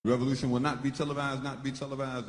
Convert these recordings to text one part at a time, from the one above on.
The revolution will not be televised,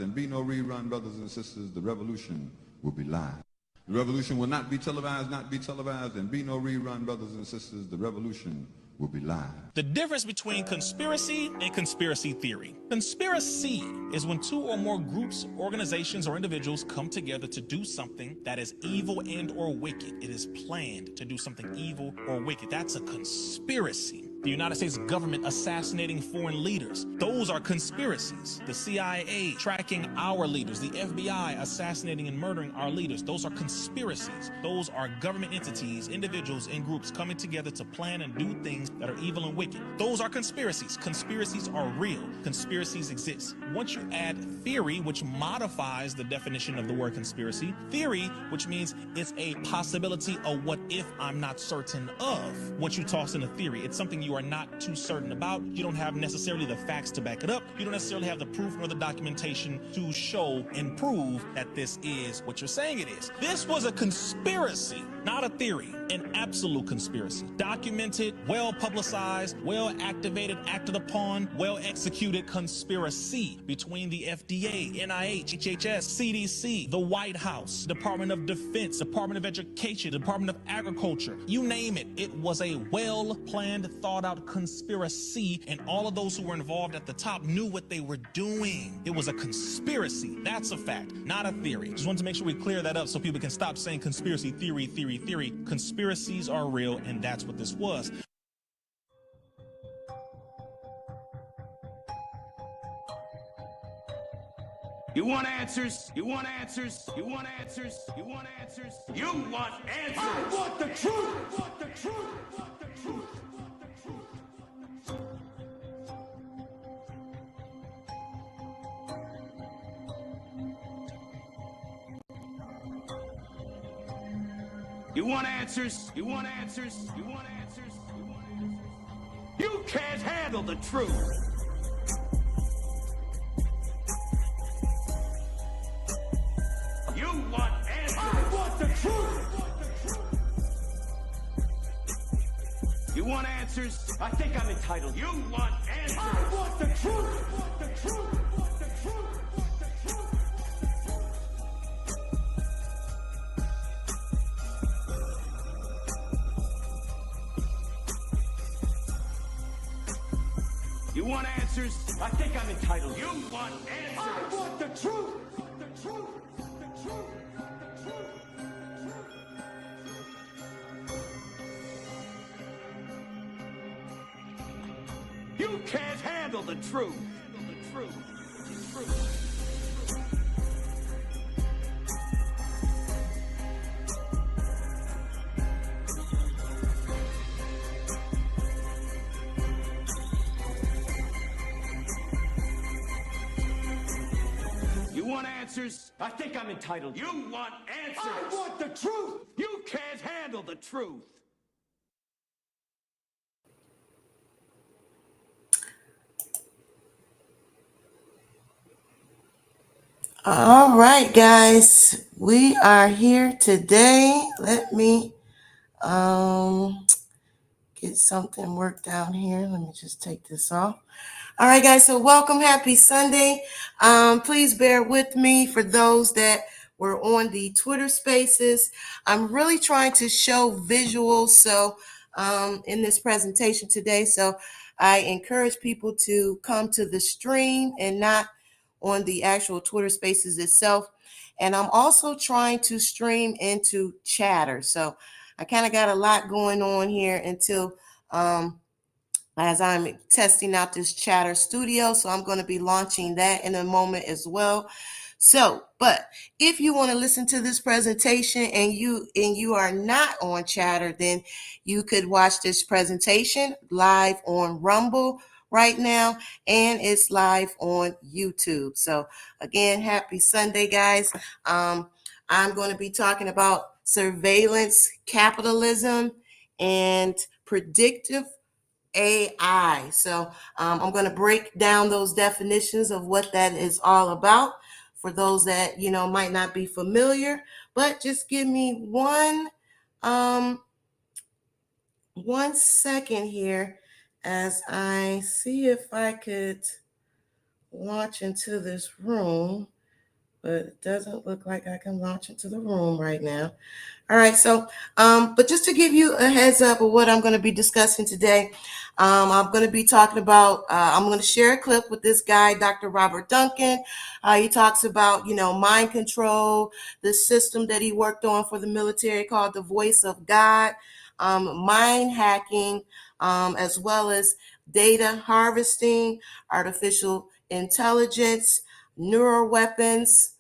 and be no rerun, brothers and sisters. The revolution will be live. The revolution will not be televised, and be no rerun, brothers and sisters. The revolution will be live. The difference between conspiracy and conspiracy theory. Conspiracy is when two or more groups, organizations, or individuals come together to do something that is evil and or wicked. It is planned to do something evil or wicked. That's a conspiracy. The United States government assassinating foreign leaders. Those are conspiracies. The CIA tracking our leaders. The FBI assassinating and murdering our leaders. Those are conspiracies. Those are government entities, individuals, and groups coming together to plan and do things that are evil and wicked. Those are conspiracies. Conspiracies are real. Conspiracies exist. Once you add theory, which modifies the definition of the word conspiracy, theory, which means it's a possibility, a what if I'm not certain of. Once you toss in a theory, it's something you are not too certain about. You don't have necessarily the facts to back it up. You don't necessarily have the proof nor the documentation to show and prove that this is what you're saying it is. This was a conspiracy, not a theory, an absolute conspiracy. Documented, well publicized, well activated, acted upon, well executed conspiracy between the FDA, NIH, HHS, CDC, the White House, Department of Defense, Department of Education, Department of Agriculture, you name it. It was a well-planned, thought-out conspiracy, and all of those who were involved at the top knew what they were doing. It was a conspiracy. That's a fact, not a theory. Just wanted to make sure we clear that up so people can stop saying conspiracy theory, theory, theory. Conspiracies are real, and that's what this was. You want answers? You want answers? You want answers? You want answers? You want answers? I want the truth! I want the truth! I want the truth! You want answers? You want answers? You want answers? You want answers? You can't handle the truth! You want answers? I want the truth! You want answers? I think I'm entitled. You want answers? I want the truth! I want the truth! I want the truth! I want the truth! You want answers? I think I'm entitled. You want answers? I want the truth! The truth! The truth! The truth! You can't handle the truth! The truth! The truth! You want answers? I think I'm entitled. You want answers? I want the truth! You can't handle the truth! All right, guys, we are here today. Let me get something worked out here. Let me just take this off. All right, guys, so welcome. Happy Sunday. Please bear with me for those that were on the Twitter Spaces. I'm really trying to show visuals in this presentation today. So I encourage people to come to the stream and not on the actual Twitter Spaces itself. And I'm also trying to stream into Chatter. So I kind of got a lot going on here until as I'm testing out this Chatter Studio. So I'm going to be launching that in a moment as well. So, but if you want to listen to this presentation and you are not on Chatter, then you could watch this presentation live on Rumble right now, and it's live on YouTube. So again, happy Sunday, guys. I'm going to be talking about surveillance capitalism and predictive AI. So I'm going to break down those definitions of what that is all about for those that, might not be familiar, but just give me one second here as I see if I could launch into this room, but it doesn't look like I can launch into the room right now. All right, so, but just to give you a heads up of what I'm going to be discussing today, I'm going to be talking about, I'm going to share a clip with this guy, Dr. Robert Duncan. He talks about, mind control, the system that he worked on for the military called the Voice of God, mind hacking, as well as data harvesting, artificial intelligence, neural weapons,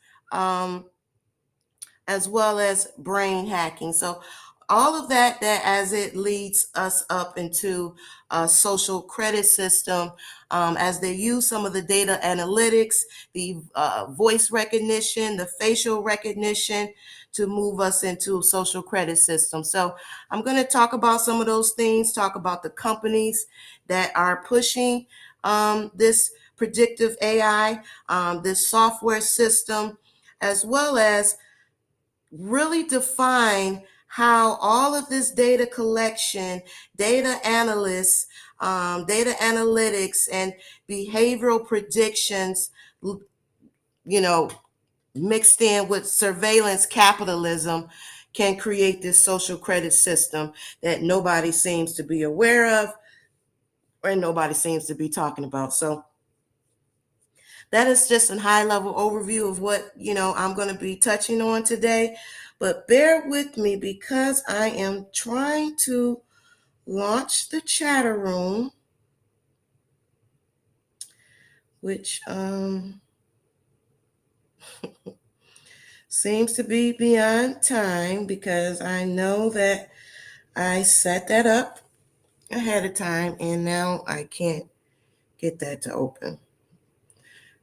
as well as brain hacking. So all of that as it leads us up into a social credit system, as they use some of the data analytics, the voice recognition, the facial recognition to move us into a social credit system. So I'm going to talk about some of those things, talk about the companies that are pushing this predictive AI, this software system, as well as really define how all of this data collection, data analysts, data analytics, and behavioral predictions, mixed in with surveillance capitalism can create this social credit system that nobody seems to be aware of or nobody seems to be talking about. So that is just a high level overview of what, I'm going to be touching on today. But bear with me because I am trying to launch the chatter room, which seems to be beyond time because I know that I set that up ahead of time and now I can't get that to open.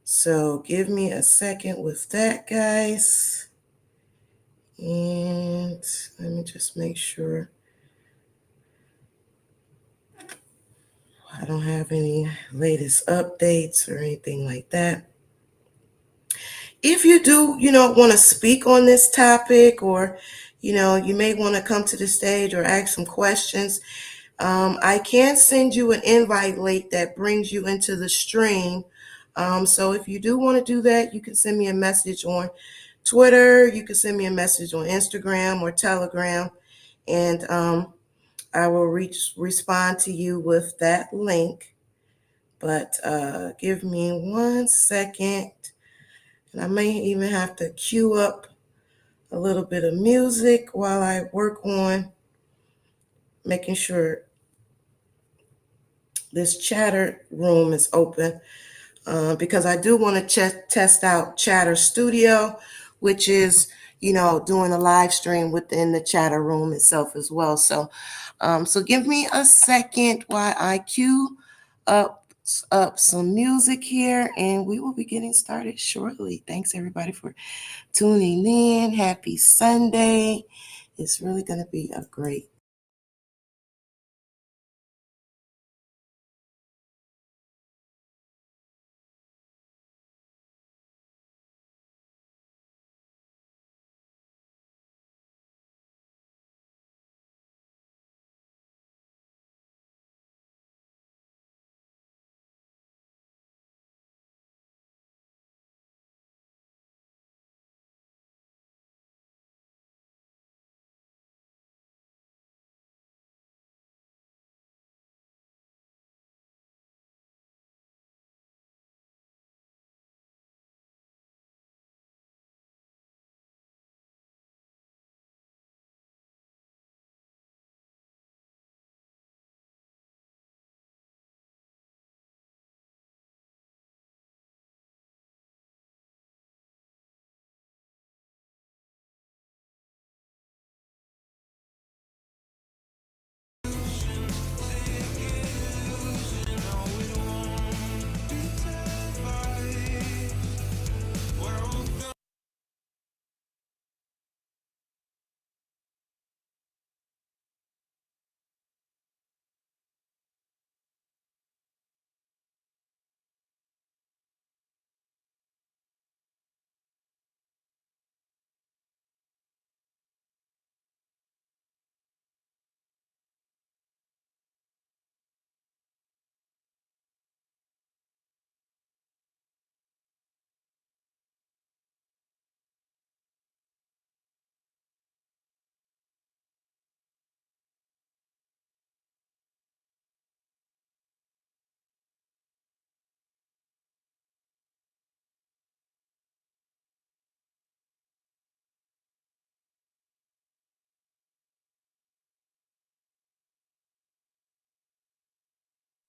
So give me a second with that, guys. And let me just make sure I don't have any latest updates or anything like that. If you do, want to speak on this topic, or, you may want to come to the stage or ask some questions, I can send you an invite link that brings you into the stream. So if you do want to do that, you can send me a message on Twitter. You can send me a message on Instagram or Telegram, and I will respond to you with that link. But give me 1 second. And I may even have to cue up a little bit of music while I work on making sure this chatter room is open. Because I do want to test out Chatter Studio, which is, doing a live stream within the chatter room itself as well. So, so give me a second while I cue up some music here, and we will be getting started shortly. Thanks everybody for tuning in. Happy Sunday. It's really going to be a great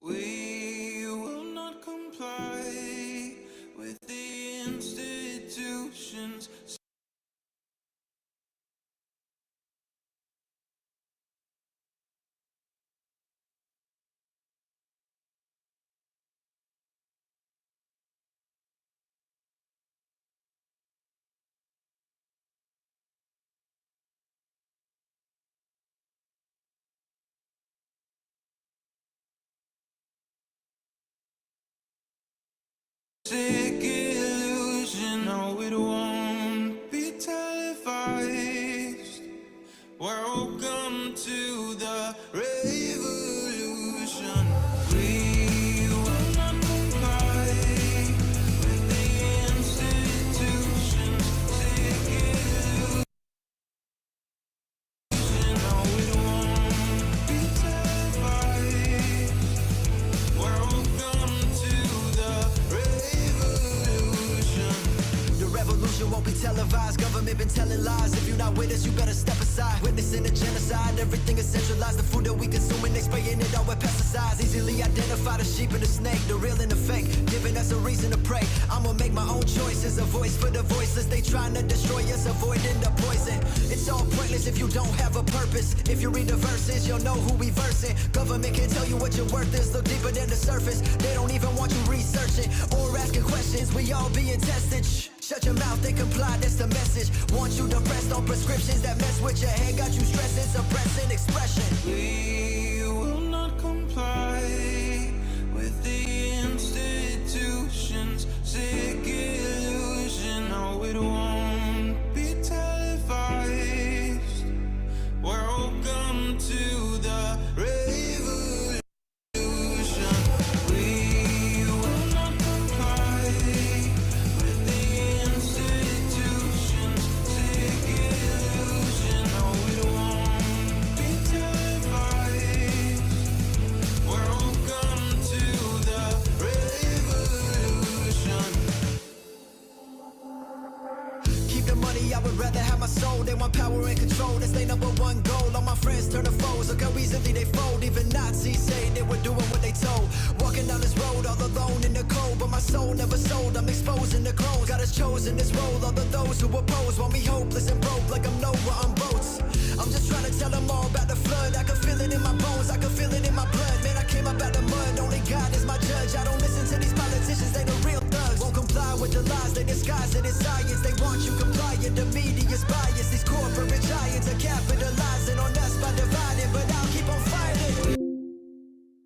We will not comply with the institutions. Sick illusion, no, it won't be televised. Welcome to the revolution. We will not comply with the institutions. Sick illusion, no, it won't be televised. Welcome to the revolution. The revolution won't be televised. Government been telling lies. If you're not with us, you better step aside. Witnessing a genocide, everything is centralized. The food that we consuming, they spraying it all with pesticides. Easily identify the sheep and the snake, the real and the fake, giving us a reason to pray. I'ma make my own choices, a voice for the voiceless. They trying to destroy us, avoiding the poison. It's all pointless if you don't have a purpose. If you read the verses, you'll know who we versing. Government can't tell you what your worth is. Look deeper than the surface. They don't even want you researching or asking questions. We all being tested. Shh. Shut your mouth and comply, that's the message. Want you depressed on prescriptions that mess with your head. Got you stressing, suppressing expression. We will not comply with the institutions. Sick illusion, no, it won't be televised. Welcome to the revolution. We will not comply with the institutions. Sick illusion, no, it won't be televised. Welcome to the revolution. Keep the money, I would rather have my soul. They want power and control, that's their number one goal. All my friends turn to foes, look how easily they fold. Even Nazis say they were doing what they told. Walking down this road all alone in the cold, but my soul never sold. I'm exposing the clothes. God has chosen this role. All of those who oppose want me hopeless and broke, like I'm Noah on boats. I'm just trying to tell them all about the flood. I can feel it in my bones, I can feel it in my blood. Man, I came up out the mud, only God is my judge. I don't listen to these politicians, they the real thugs. Won't comply with the lies, they disguise it as science. They want you compliant, the media's bias. These corporate giants are capitalizing on us by dividing, but I'll keep on fighting.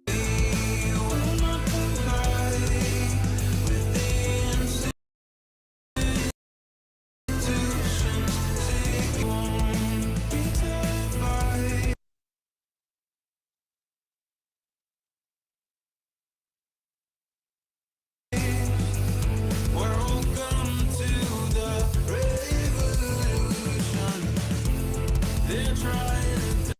We will not comply with the institutions. Sick won't be televised. Welcome to the revolution. They're trying to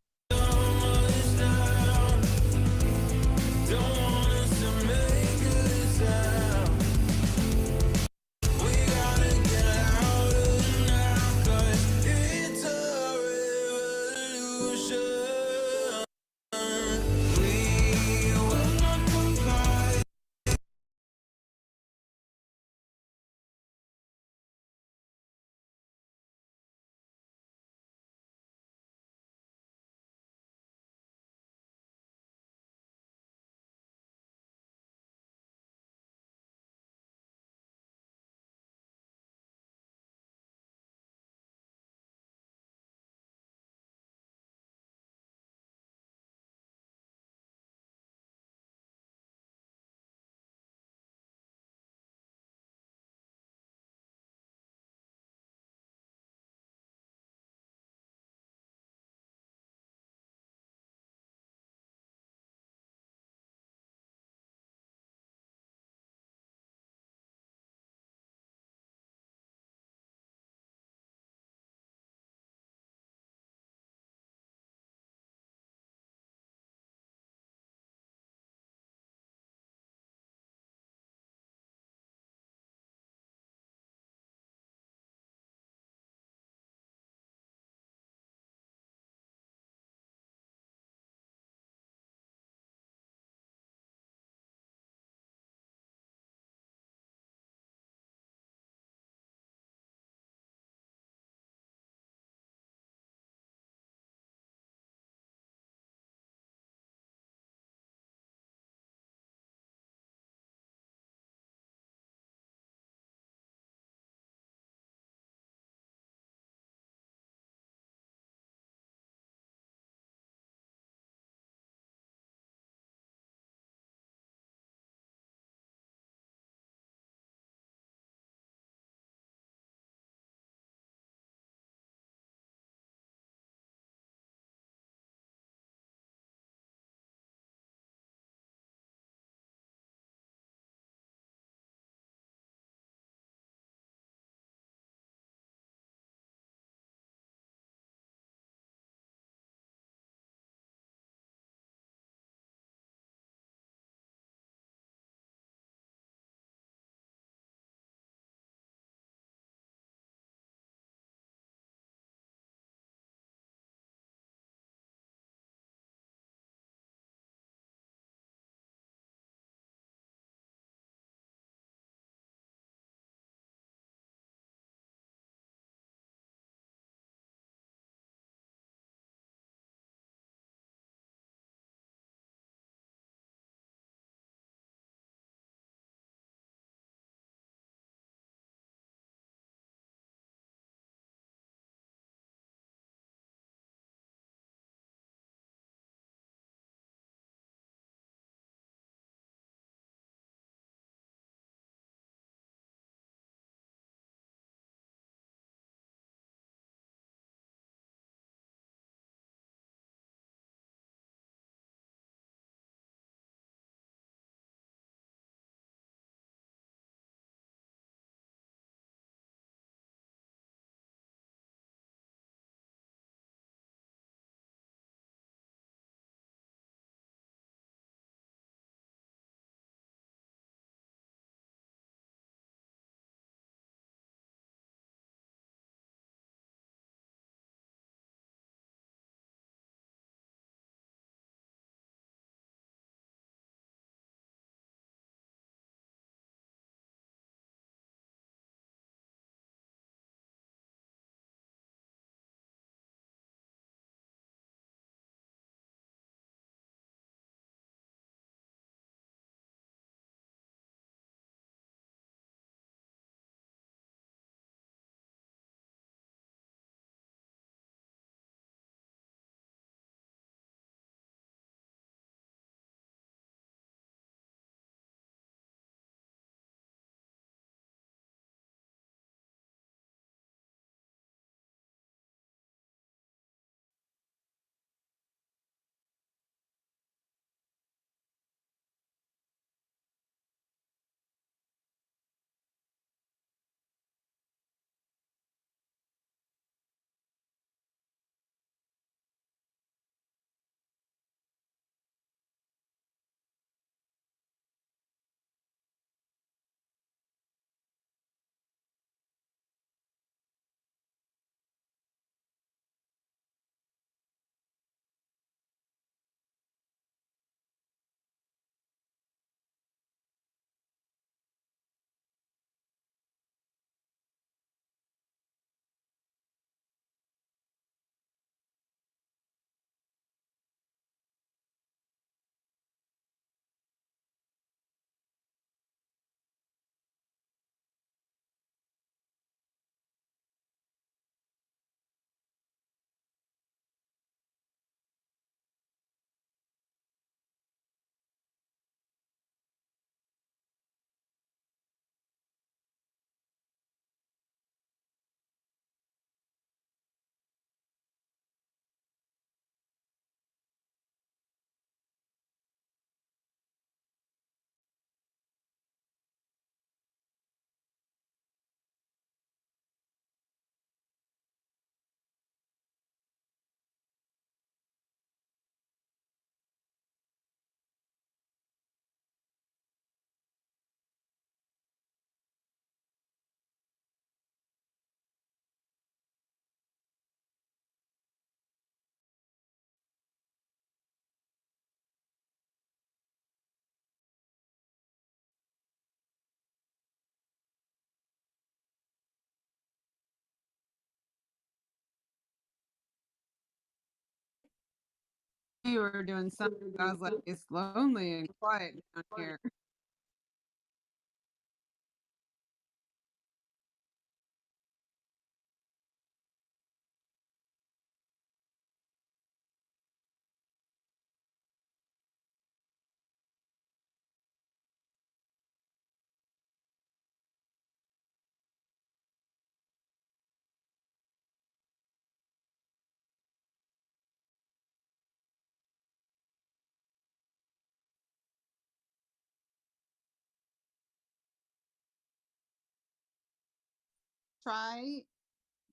you were doing something. I was like, it's lonely and quiet down here.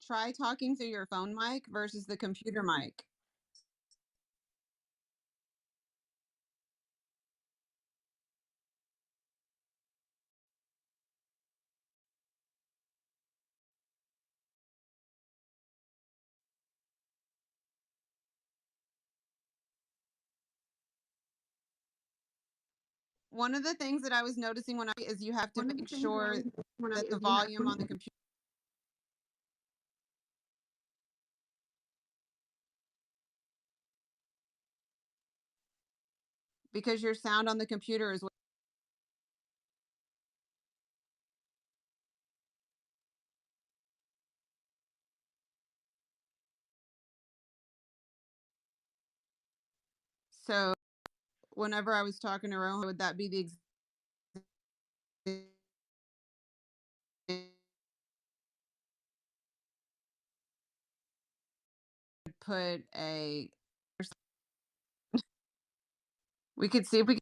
Try talking through your phone mic versus the computer mic. One of the things that I was noticing when I is you have to make sure that the volume on the computer, because your sound on the computer is so whenever I was talking to Rohan, would that be the put a we could see if we